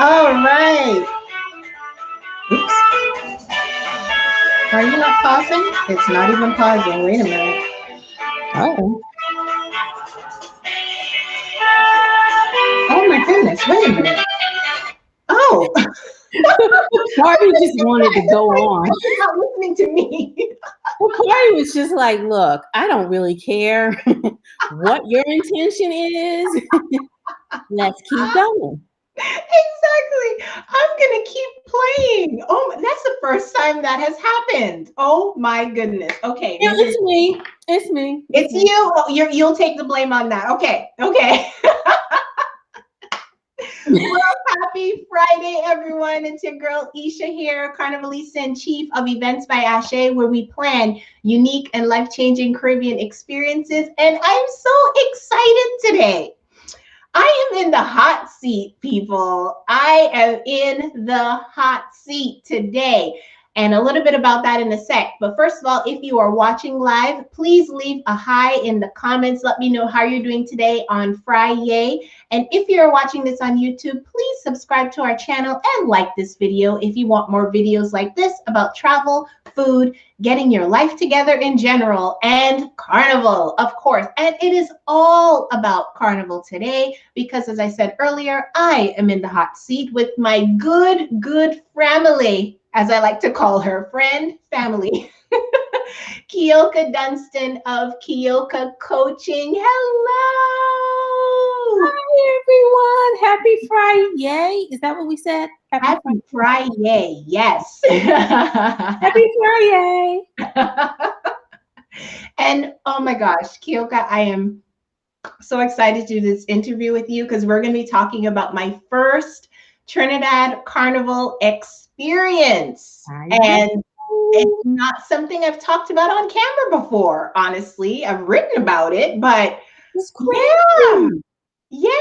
All right. Oops. Are you not pausing? It's not even pausing. Wait a minute. Oh. Oh my goodness. Wait a minute. Oh. Party just wanted to go on. You're not listening to me. Well, Party was just like, look, I don't really care what your intention is. Let's keep going. Exactly. I'm gonna keep playing. Oh, that's the first time that has happened. Oh my goodness. Okay, Yeah, it's me. It's me. it's you. Oh, you'll take the blame on that. Okay. Okay. Well, happy Friday, everyone. It's your girl Esha here, Carnivalista and Chief of Events by Ashe, where we plan unique and life-changing Caribbean experiences. And I'm so excited today. I am in the hot seat, people. I am in the hot seat today. And a little bit about that in a sec. But first of all, if you are watching live, please leave a hi in the comments. Let me know how you're doing today on Friday. And if you're watching this on YouTube, please subscribe to our channel and like this video if you want more videos like this about travel, food, getting your life together in general, and Carnival, of course. And it is all about Carnival today because, as I said earlier, I am in the hot seat with my good family, as I like to call her, friend, family. Kioka Dunstan of Kioka Coaching. Hello. Hi, everyone. Happy Friday. Is that what we said? Happy Friday. Yes. Happy Friday. And oh my gosh, Kioka, I am so excited to do this interview with you because we're going to be talking about my first Trinidad Carnival experience. And it's not something I've talked about on camera before, honestly. I've written about it, but it's crazy. Yeah.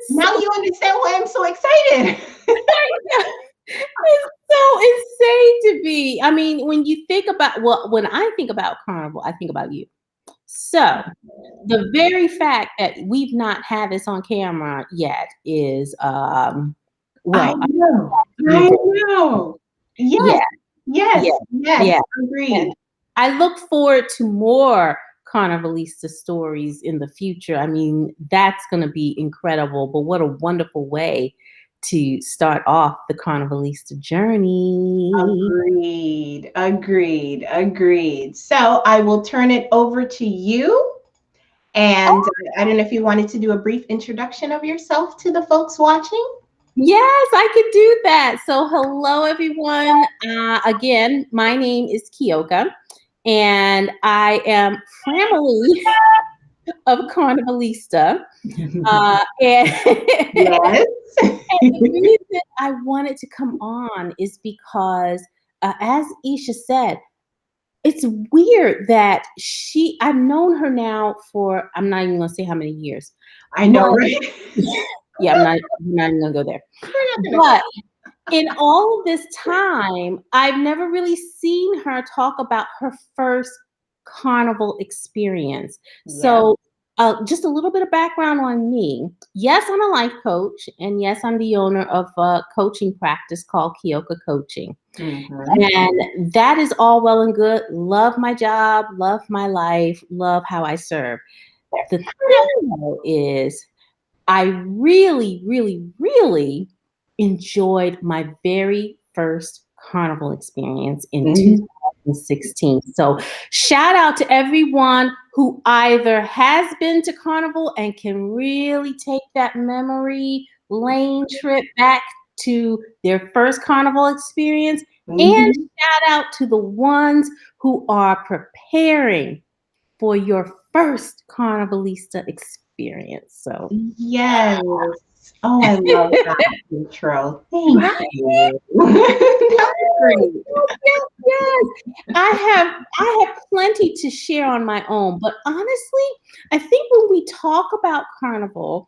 Now you understand why I'm so excited. It's so insane to me. I mean, when you think about, well, when I think about Carnival, I think about you. So the very fact that we've not had this on camera yet is, well, I know. Yes. Agreed. And I look forward to more Carnivalista stories in the future. I mean, that's going to be incredible, but what a wonderful way to start off the Carnivalista journey. Agreed. So I will turn it over to you. And I don't know if you wanted to do a brief introduction of yourself to the folks watching. Yes, I could do that. So hello, everyone. Again, my name is Kioka, and I am family of Carnivalista. And, Yes. and the reason I wanted to come on is because, as Esha said, it's weird that I've known her now for, I'm not even going to say how many years. I know, right? Yeah, I'm not even going to go there. But in all of this time, I've never really seen her talk about her first Carnival experience. Yeah. So just a little bit of background on me. Yes, I'm a life coach, and yes, I'm the owner of a coaching practice called Kioka Coaching. Mm-hmm. And that is all well and good. Love my job, love my life, love how I serve. The thing though is I really enjoyed my very first Carnival experience in 2016. So shout out to everyone who either has been to Carnival and can really take that memory lane trip back to their first Carnival experience. And shout out to the ones who are preparing for your first Carnivalista experience. So yes. Oh, I love that intro. Thank you. That's great. Yes. I have plenty to share on my own, but honestly, I think when we talk about Carnival,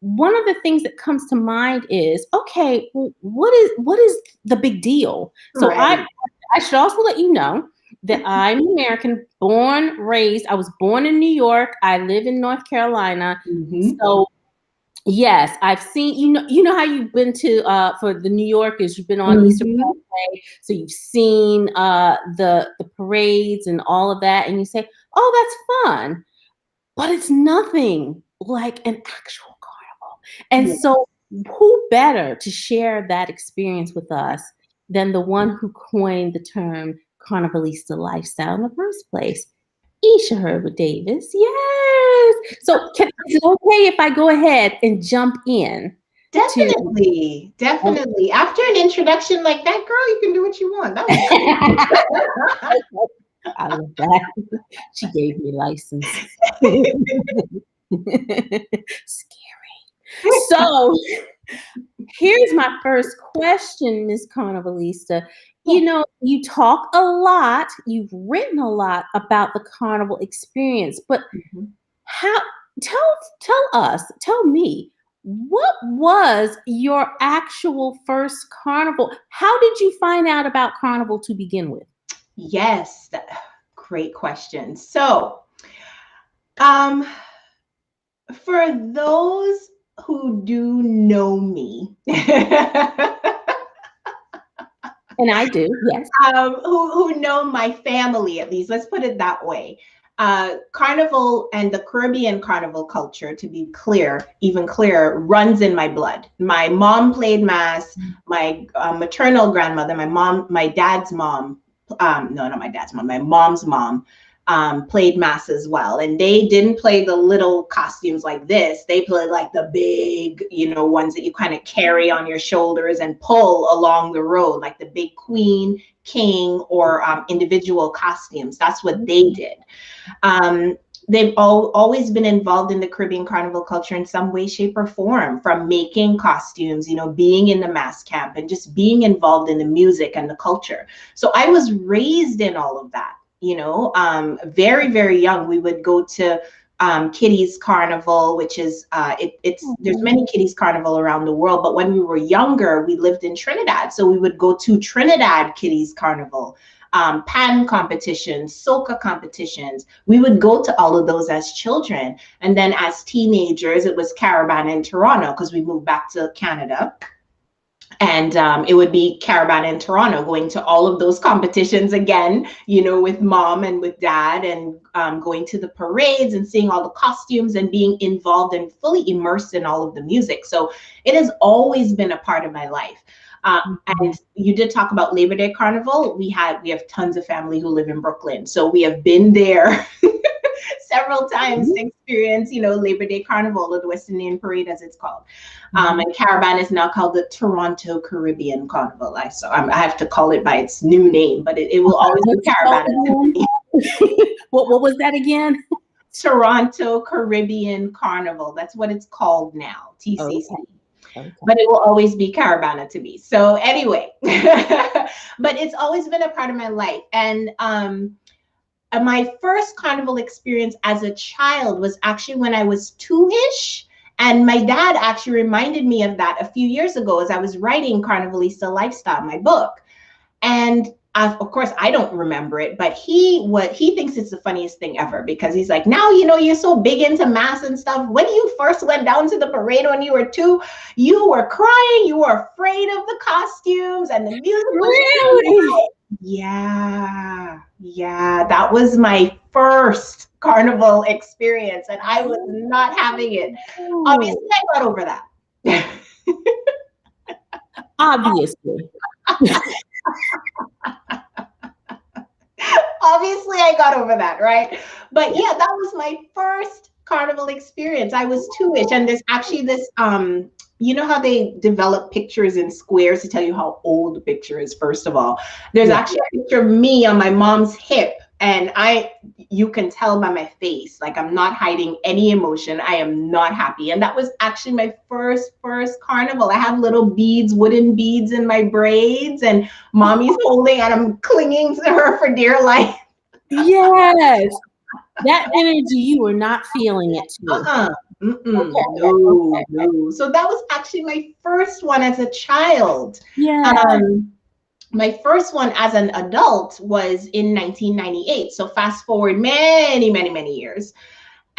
one of the things that comes to mind is, okay, well, what is the big deal? So right. I should also let you know that I'm American, born, raised. I was born in New York. I live in North Carolina. Mm-hmm. So Yes, I've seen, you know how you've been to for the New Yorkers, you've been on Easter Mhm. Parkway, so you've seen the parades and all of that, and you say, "Oh, that's fun," but it's nothing like an actual carnival. And Yeah. so, who better to share that experience with us than the one who coined the term Carnivalista Lifestyle in the first place? Esha Herbert Davis. Yes. So is it okay if I go ahead and jump in to Definitely, okay. definitely. After an introduction like that, girl, you can do what you want. That was I love that. She gave me license. Scary. So here's my first question, Miss Carnivalista. yeah. You talk a lot, you've written a lot about the carnival experience, but Mhm. how tell me, what was your actual first carnival? How did you find out about carnival to begin with? Yes, great question. So, um, for those who do know me, And I do, yes. who know my family at least, let's put it that way. Carnival and the Caribbean carnival culture, to be clear, even clearer, runs in my blood. My mom played mass. My maternal grandmother, my dad's mom, no, not my dad's mom, my mom's mom, played mass as well. And they didn't play the little costumes like this. They played like the big, ones that you kind of carry on your shoulders and pull along the road, like the big queen, king, or individual costumes. That's what they did. Um, they've always been involved in the Caribbean carnival culture in some way, shape, or form, from making costumes, being in the mass camp, and just being involved in the music and the culture. So I was raised in all of that. Very, very young. We would go to Kitty's Carnival, which is there's many Kitty's Carnival around the world. But when we were younger, we lived in Trinidad, so we would go to Trinidad Kitty's Carnival, pan competitions, soca competitions. We would go to all of those as children. And then as teenagers, it was Caravan in Toronto because we moved back to Canada. And it would be Caravan in Toronto, going to all of those competitions again, with mom and with dad, and going to the parades and seeing all the costumes and being involved and fully immersed in all of the music. So it has always been a part of my life. And you did talk about Labor Day Carnival. We have tons of family who live in Brooklyn, so we have been there several times to experience, Labor Day Carnival, or the West Indian Parade, as it's called. And Caravan is now called the Toronto Caribbean Carnival. I have to call it by its new name, but it will always be Caravan. What was that again? Toronto Caribbean Carnival. That's what it's called now, TCC. Okay. But it will always be Caravana to me. So anyway, but it's always been a part of my life. And my first carnival experience as a child was actually when I was 2-ish. And my dad actually reminded me of that a few years ago as I was writing Carnivalista Lifestyle, my book. And of course, I don't remember it, but he thinks it's the funniest thing ever, because he's like, now you're so big into mass and stuff. When you first went down to the parade when you were 2, you were crying, you were afraid of the costumes and the music was Really? yeah, that was my first carnival experience, and I was not having it. Obviously, I got over that. Obviously. Obviously, I got over that, right? But yeah, that was my first carnival experience. I was 2-ish, and there's actually this you know how they develop pictures in squares to tell you how old the picture is, first of all. There's actually a picture of me on my mom's hip, and you can tell by my face, like, I'm not hiding any emotion. I am not happy. And that was actually my first carnival. I have little beads, wooden beads in my braids, and mommy's holding, and I'm clinging to her for dear life. Yes. That energy, you were not feeling it too. No. So that was actually my first one as a child. Yeah. My first one as an adult was in 1998. So fast forward many, many, many years.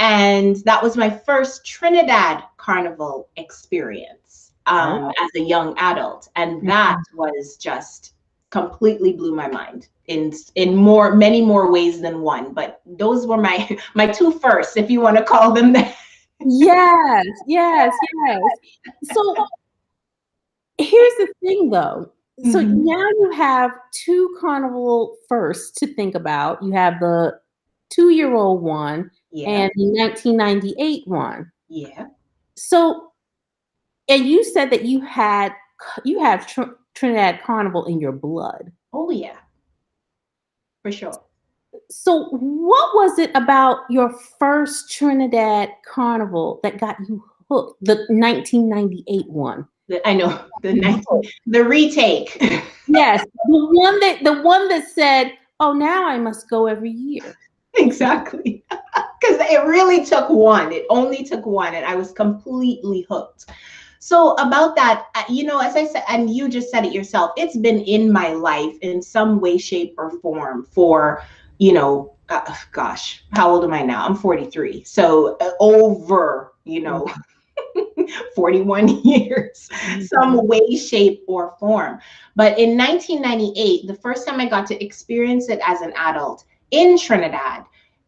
And that was my first Trinidad Carnival experience as a young adult. And that was just completely blew my mind in many more ways than one. But those were my two firsts, if you want to call them that. Yes. So here's the thing, though. So now you have two carnival firsts to think about. You have the 2-year-old one and the 1998 one. Yeah. So, and you said that you have Trinidad Carnival in your blood. Oh yeah, for sure. So what was it about your first Trinidad Carnival that got you hooked? The 1998 one. I know the retake. Yes, the one that said, "Oh, now I must go every year." Exactly. Because it really took one. It only took one, and I was completely hooked. So about that, as I said, and you just said it yourself, it's been in my life in some way, shape, or form for, gosh, how old am I now? I'm 43. So over, 41 years, some way, shape, or form. But in 1998, the first time I got to experience it as an adult in Trinidad,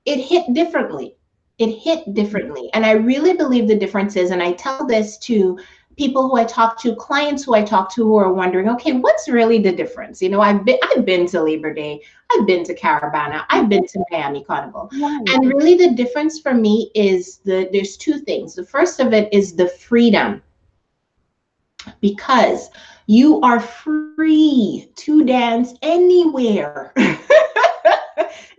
it hit differently. And I really believe the difference is, and I tell this to people who I talk to, clients who I talk to, who are wondering, okay, what's really the difference? I've been to Labor Day, I've been to Caravana, I've been to Miami Carnival. Right. And really the difference for me is there's two things. The first of it is the freedom, because you are free to dance anywhere.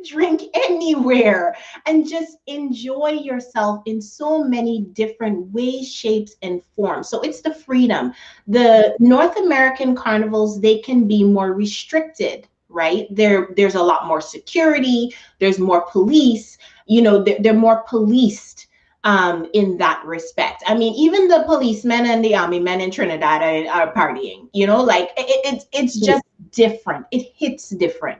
Drink anywhere, and just enjoy yourself in so many different ways, shapes, and forms. So it's the freedom. The North American carnivals, they can be more restricted, right? There's a lot more security, there's more police, they're more policed in that respect. I mean, even the policemen and the army men in Trinidad are partying, it's just different. It hits different,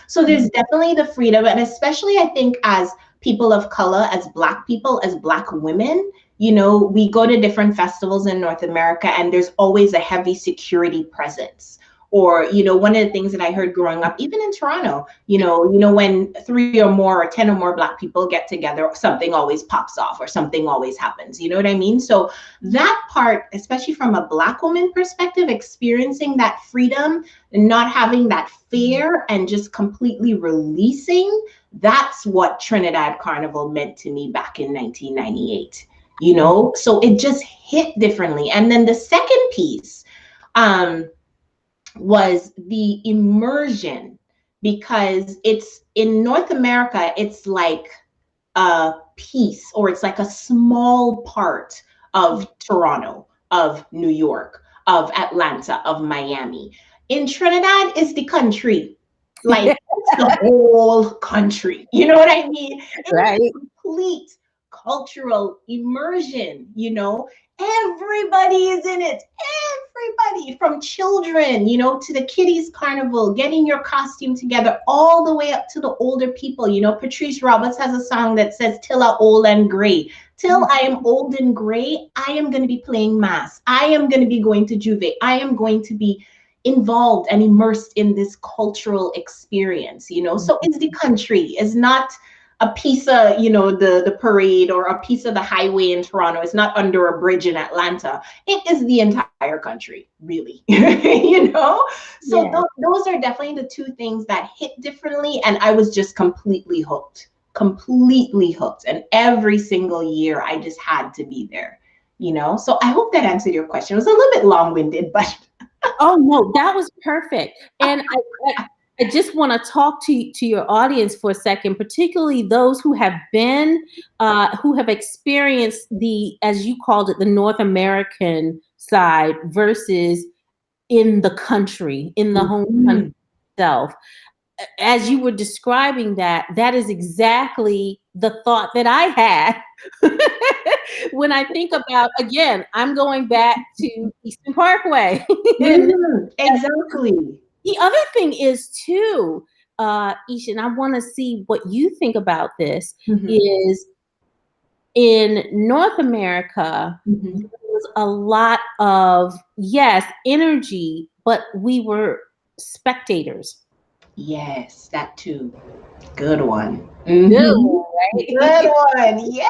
So there's definitely the freedom. And especially I think as people of color, as Black people, as Black women, we go to different festivals in North America and there's always a heavy security presence. Or, one of the things that I heard growing up, even in Toronto, when 3 or more or 10 or more Black people get together, something always pops off or something always happens. You know what I mean? So that part, especially from a Black woman perspective, experiencing that freedom and not having that fear and just completely releasing, that's what Trinidad Carnival meant to me back in 1998. So it just hit differently. And then the second piece, was the immersion, because it's in North America, it's like a piece, or it's like a small part of Toronto, of New York, of Atlanta, of Miami. In Trinidad, it's the country. Like it's the whole country. You know what I mean? Right. It's complete cultural immersion, Everybody is in it. Everybody, from children, to the kiddies carnival, getting your costume together, all the way up to the older people. Patrice Roberts has a song that says, "Till I old and gray. Till I am old and gray, I am going to be playing mass. I am going to be going to Juve. I am going to be involved and immersed in this cultural experience." So it's the country. It's not a piece of, the parade or a piece of the highway in Toronto. It's not under a bridge in Atlanta. It is the entire country, really, So yeah. Those are definitely the two things that hit differently. And I was just completely hooked. And every single year I just had to be there, So I hope that answered your question. It was a little bit long-winded, but. Oh, no, that was perfect. And I just want to talk to your audience for a second, particularly those who have been, who have experienced the, as you called it, the North American side versus in the country, in the home country itself. As you were describing that is exactly the thought that I had when I think about, again, I'm going back to Eastern Parkway. Exactly. The other thing is too, Esha, and I want to see what you think about this, is in North America, Mm-hmm. there was a lot of, yes, energy, but we were spectators. Yes, that too. Good one. Good Mm-hmm. one, Good right? one. Yes,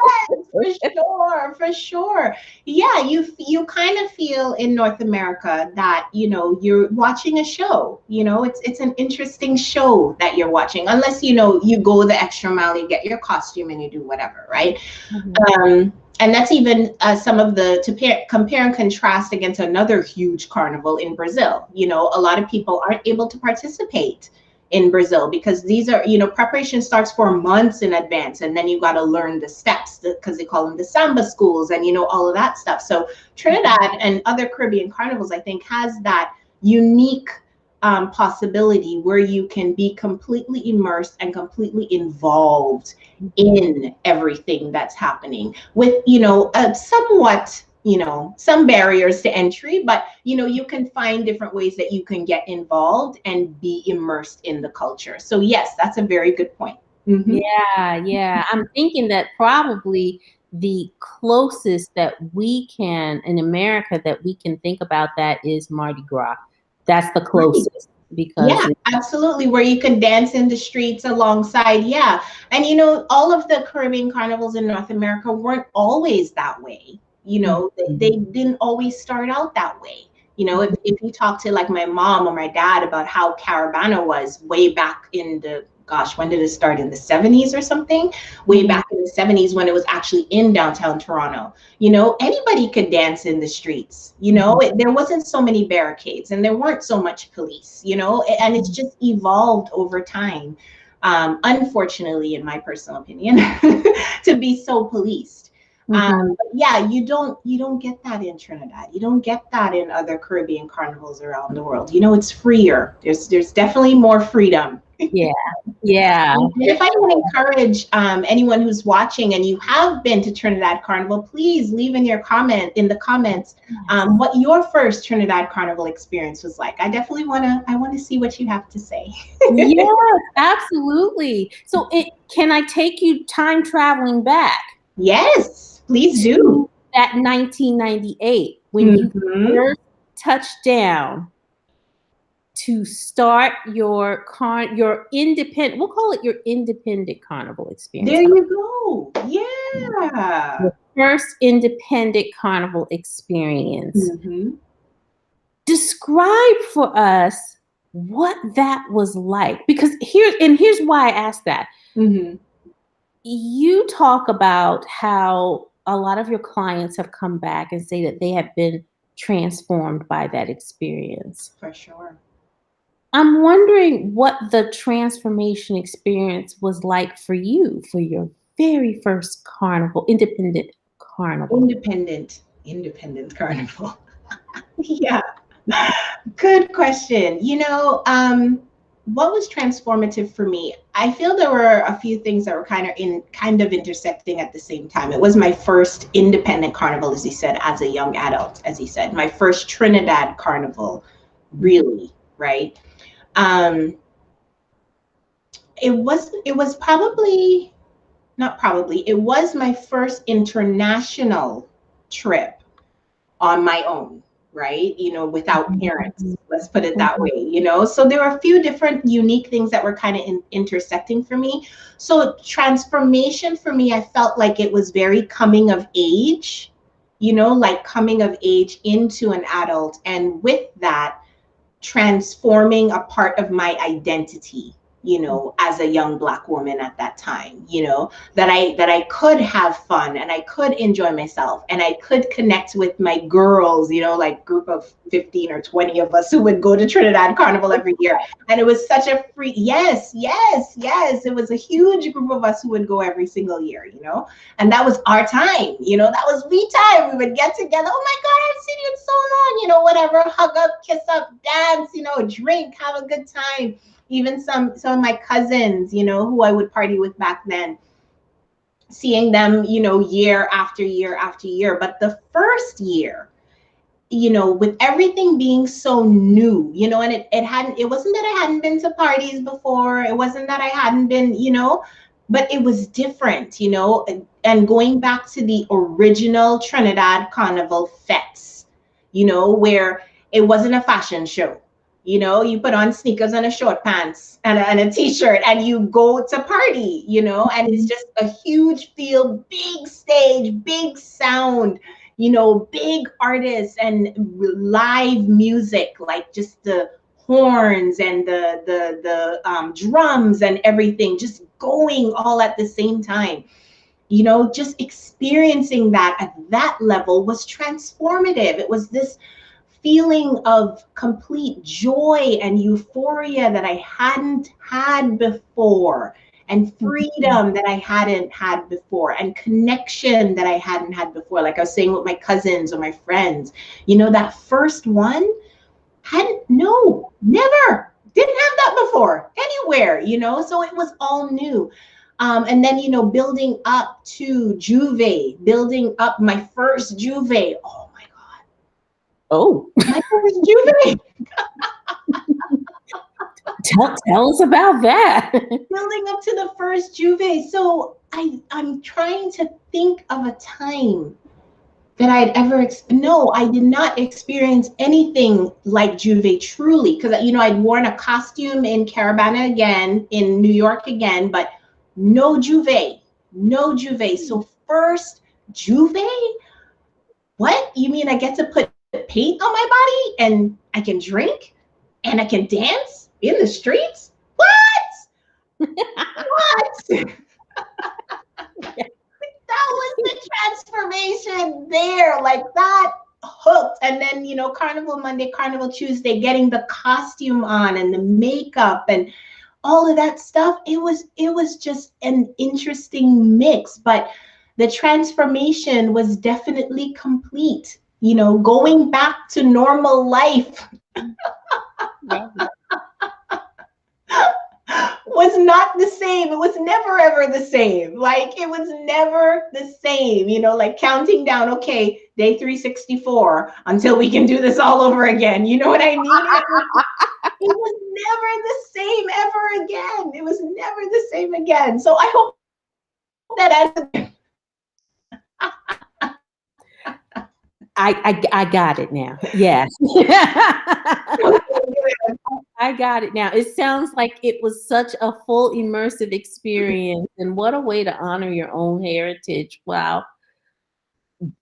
for sure, for sure. Yeah, you kind of feel in North America that, you're watching a show. It's an interesting show that you're watching, unless you go the extra mile, you get your costume and you do whatever, right? Mhm. And that's even some of the to compare and contrast against another huge carnival in Brazil. A lot of people aren't able to participate in Brazil because these are, preparation starts for months in advance, and then you got to learn the steps because they call them the samba schools and all of that stuff. So Trinidad and other Caribbean carnivals, I think, has that unique possibility where you can be completely immersed and completely involved in everything that's happening with somewhat some barriers to entry, but you can find different ways that you can get involved and be immersed in the culture. So yes, that's a very good point. Mm-hmm. Yeah. I'm thinking that probably the closest that we can in America that we can think about that is Mardi Gras. That's the Right. closest because Yeah, absolutely. Where you could dance in the streets alongside. Yeah. And all of the Caribbean carnivals in North America weren't always that way. They didn't always start out that way. If you talk to like my mom or my dad about how Caravana was way back in the, gosh, when did it start? In the 70s or something? Way Mhm. back in the 70s when it was actually in downtown Toronto. Anybody could dance in the streets. There wasn't so many barricades and there weren't so much police, and it's just evolved over time. Unfortunately, in my personal opinion, to be so policed. Mhm. But yeah, you don't get that in Trinidad. You don't get that in other Caribbean carnivals around the world. It's freer. There's definitely more freedom. Yeah. Yeah. And if I can encourage anyone who's watching and you have been to Trinidad Carnival, please leave in the comments what your first Trinidad Carnival experience was like. I want to see what you have to say. Yes, absolutely. So can I take you time traveling back Yes, please do. to that 1998 when you Hmm. first touched down to start your independent, we'll call it your independent carnival experience. There you go. Yeah. Your first independent carnival experience. Hmm. Describe for us what that was like. Because here's why I asked that. Hmm. You talk about how a lot of your clients have come back and say that they have been transformed by that experience. For sure. I'm wondering what the transformation experience was like for you for your very first carnival, independent carnival. Independent carnival. Yeah. Good question. What was transformative for me? I feel there were a few things that were kind of intersecting at the same time. It was my first independent carnival, as he said, as a young adult, as he said, my first Trinidad carnival, really, right? Um, it was probably not probably, it was my first international trip on my own, right? Without parents. Let's put it that way. So there were a few different unique things that were kind of intersecting for me. So transformation for me, I felt like it was very coming of age, like coming of age into an adult. And with that, transforming a part of my identity, as a young Black woman at that time, that I could have fun and I could enjoy myself and I could connect with my girls, like group of 15 or 20 of us who would go to Trinidad Carnival every year. And it was such a free, yes, it was a huge group of us who would go every single year, and that was our time, that was we time. We would get together. Oh my God, I've seen you in so long, whatever, hug up, kiss up, dance, drink, have a good time. Even some of my cousins, who I would party with back then, seeing them, year after year after year. But the first year, with everything being so new, and it wasn't that I hadn't been to parties before. It wasn't that I hadn't been, but it was different, and going back to the original Trinidad Carnival fetes, where it wasn't a fashion show. You put on sneakers and a short pants and a t-shirt and you go to party, and it's just a huge field, big stage, big sound, big artists and live music, like just the horns and the drums and everything just going all at the same time. Just experiencing that at that level was transformative. It was this feeling of complete joy and euphoria that I hadn't had before, and freedom that I hadn't had before, and connection that I hadn't had before, like I was saying with my cousins or my friends. That first one, no, never, didn't have that before anywhere, so it was all new. And then, building up to Juve, building up my first Juve. Oh my God. Oh, my first Juve. Tell us about that. Building up to the first Juve. So I'm trying to think of a time that I'd ever, no, I did not experience anything like Juve truly, because, I'd worn a costume in Caravana again, in New York again, but no Juve. So first Juve? What? You mean I get to put paint on my body and I can drink and I can dance in the streets? What? What? That was the transformation there, like that hooked. And then, Carnival Monday, Carnival Tuesday, getting the costume on and the makeup and all of that stuff. It was just an interesting mix, but the transformation was definitely complete, going back to normal life. Was not the same. It was never ever the same. Like, it was never the same, like counting down, okay, day 364 until we can do this all over again. You know what I mean? It was never the same ever again. It was never the same again. So I hope that I got it now. Yes. I got it now. It sounds like it was such a full immersive experience, and what a way to honor your own heritage. Wow.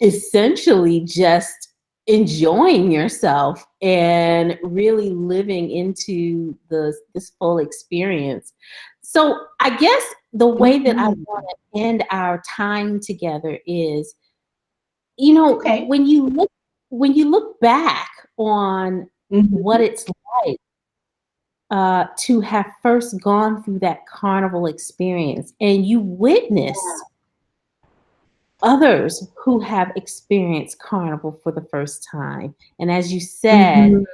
Essentially just enjoying yourself and really living into this full experience. So I guess the way that I want to end our time together is, okay. when you look back on what it's like to have first gone through that carnival experience, and you witness others who have experienced carnival for the first time, and as you said,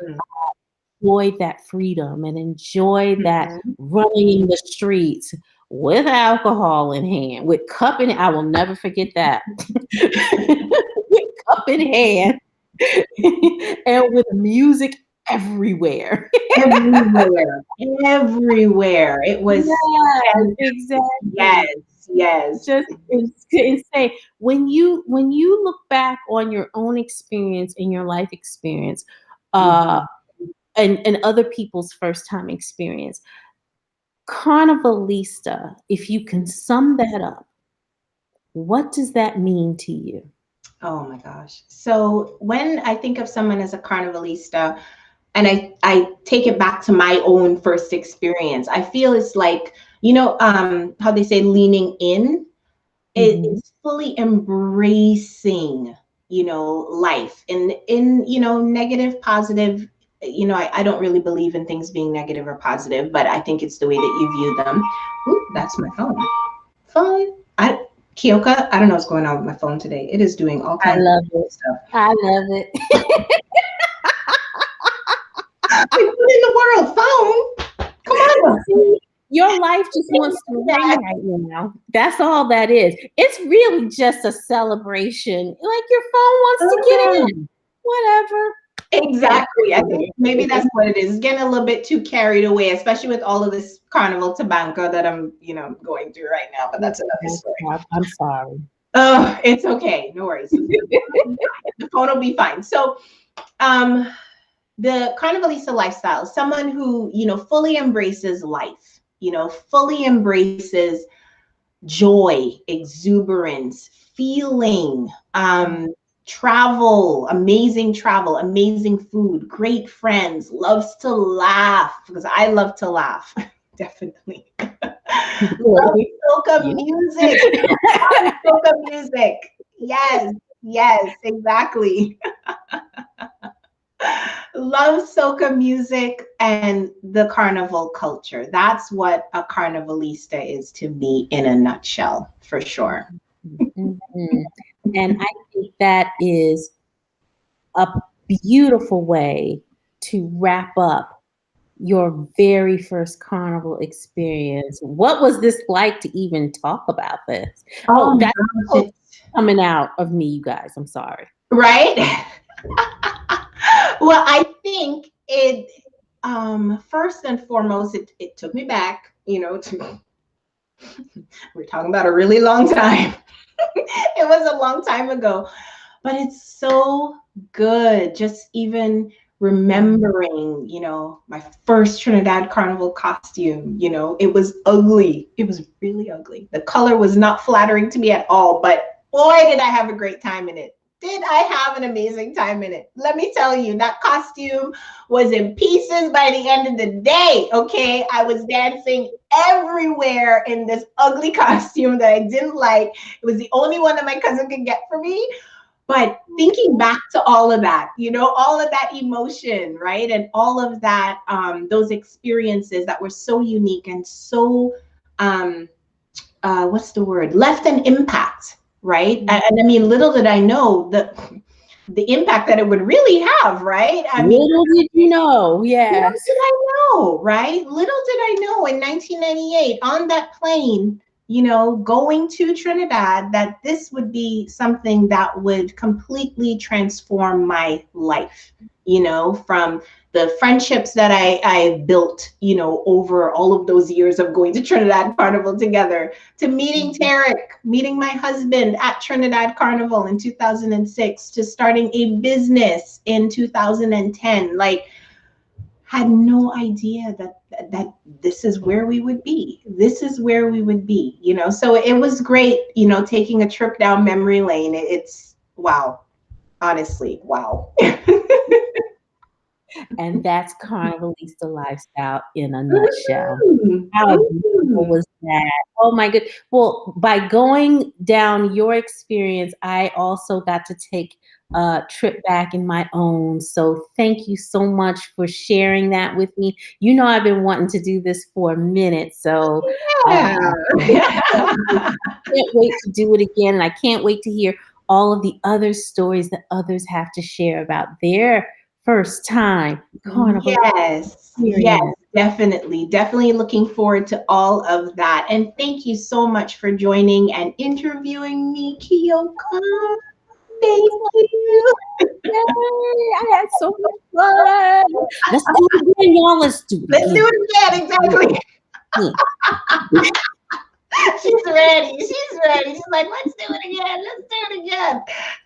enjoy that freedom and enjoy that running in the streets with alcohol in hand, with cup in, I will never forget that. With cup in hand and with music everywhere. Everywhere. It was exactly. Yes. Just insane. When you look back on your own experience and your life experience, and other people's first time experience, Carnivalista, if you can sum that up, what does that mean to you? Oh my gosh. So when I think of someone as a Carnivalista, and I take it back to my own first experience, I feel it's like, how they say leaning in. It's fully embracing, life in negative, positive. I don't really believe in things being negative or positive, but I think it's the way that you view them. Ooh, that's my phone. Kioka, I don't know what's going on with my phone today. It is doing all kinds of stuff. I love it. What in the world, phone? Come on. Your life just wants to ring right now. That's all that is. It's really just a celebration. Like, your phone wants to get in. Whatever. Exactly. I think maybe that's what it is. Getting a little bit too carried away, especially with all of this carnival tobacco that I'm, going through right now. But that's another story. I'm sorry. Oh, it's okay. No worries. The phone will be fine. So, the Carnivalista lifestyle, someone who, fully embraces life, fully embraces joy, exuberance, feeling, travel, amazing food, great friends, loves to laugh, because I love to laugh. Definitely. Love soca music. Love soca music. Yes, exactly. Love soca music and the carnival culture. That's what a carnivalista is to me in a nutshell, for sure. Mm-hmm. And I think that is a beautiful way to wrap up your very first carnival experience. What was this like to even talk about this? Oh, That's coming out of me, you guys. I'm sorry. Right? Well, I think it, first and foremost, it took me back, to, we're talking about a really long time. It was a long time ago, but it's so good. Just even remembering, my first Trinidad Carnival costume, it was ugly. It was really ugly. The color was not flattering to me at all, but boy, did I have a great time in it. Did I have an amazing time in it? Let me tell you, that costume was in pieces by the end of the day, okay? I was dancing everywhere in this ugly costume that I didn't like. It was the only one that my cousin could get for me. But thinking back to all of that, all of that emotion, right? And all of that, those experiences that were so unique and so, what's the word? Left an impact, right? And I mean, little did I know the impact that it would really have, right? Little did you know, yes. Little did I know, right? Little did I know in 1998 on that plane, going to Trinidad, that this would be something that would completely transform my life, from the friendships that I built, over all of those years of going to Trinidad Carnival together, to meeting Tarek, meeting my husband at Trinidad Carnival in 2006, to starting a business in 2010. Like, had no idea that this is where we would be. This is where we would be, So it was great, taking a trip down memory lane. It's wow. Honestly, wow. And that's Carnivalista lifestyle in a nutshell. How beautiful was that? Oh my good. Well, by going down your experience, I also got to take a trip back in my own. So thank you so much for sharing that with me. I've been wanting to do this for a minute. So Yeah. I can't wait to do it again. And I can't wait to hear all of the other stories that others have to share about their first time carnival. Yes, definitely looking forward to all of that. And thank you so much for joining and interviewing me, Kioka. Thank you. Yay, I had so much fun. Let's do it again, y'all. Let's do it again. Exactly. She's ready. She's like, let's do it again.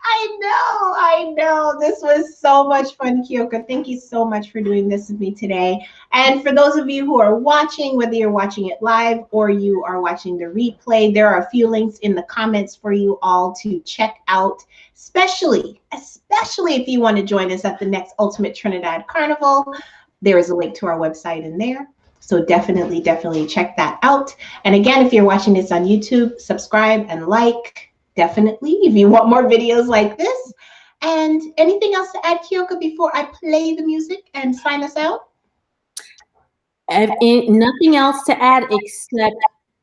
I know. This was so much fun, Kioka. Thank you so much for doing this with me today. And for those of you who are watching, whether you're watching it live or you are watching the replay, there are a few links in the comments for you all to check out, especially if you want to join us at the next Ultimate Trinidad Carnival. There is a link to our website in there. So definitely check that out. And again, if you're watching this on YouTube, subscribe and like, definitely, if you want more videos like this. And anything else to add, Kioka, before I play the music and sign us out? Nothing else to add, except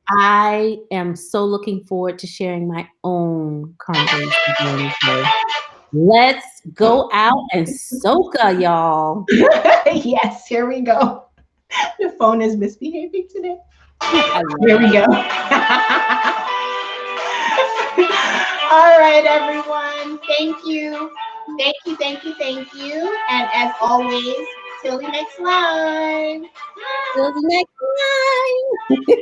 I am so looking forward to sharing my own carnival experience. Let's go out and soca, y'all. Yes, here we go. The phone is misbehaving today. Here we go. All right, everyone. Thank you. Thank you, thank you, thank you. And as always, till the next line. Till the next time.